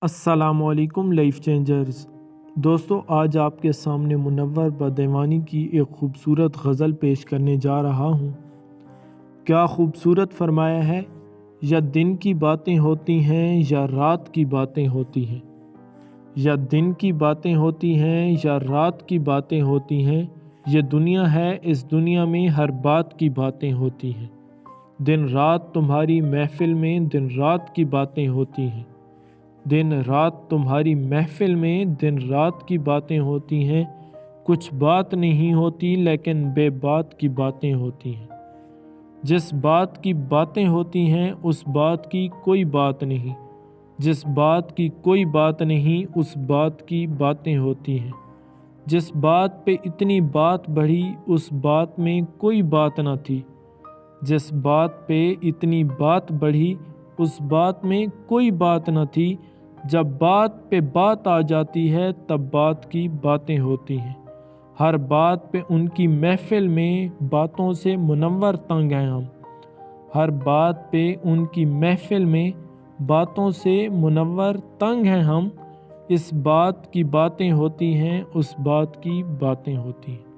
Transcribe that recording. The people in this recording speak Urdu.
السلام علیکم لائف چینجرز دوستو، آج آپ کے سامنے منور بدعنوانی کی ایک خوبصورت غزل پیش کرنے جا رہا ہوں۔ کیا خوبصورت فرمایا ہے، یا دن کی باتیں ہوتی ہیں یا رات کی باتیں ہوتی ہیں، یا دن کی باتیں ہوتی ہیں یا رات کی باتیں ہوتی ہیں، یہ دنیا ہے، اس دنیا میں ہر بات کی باتیں ہوتی ہیں، دن رات تمہاری محفل میں دن رات کی باتیں ہوتی ہیں، دن رات تمہاری محفل میں دن رات کی باتیں ہوتی ہیں، کچھ بات نہیں ہوتی لیکن بے بات کی باتیں ہوتی ہیں، جس بات کی باتیں ہوتی ہیں اس بات کی کوئی بات نہیں، جس بات کی کوئی بات نہیں اس بات کی باتیں ہوتی ہیں، جس بات پہ اتنی بات بڑھی اس بات میں کوئی بات نہ تھی، جس بات پہ اتنی بات بڑھی اس بات میں کوئی بات نہ تھی، جب بات پہ بات آ جاتی ہے تب بات کی باتیں ہوتی ہیں، ہر بات پہ ان کی محفل میں باتوں سے منور تنگ ہیں ہم، ہر بات پہ ان کی محفل میں باتوں سے منور تنگ ہیں ہم، اس بات کی باتیں ہوتی ہیں اس بات کی باتیں ہوتی ہیں۔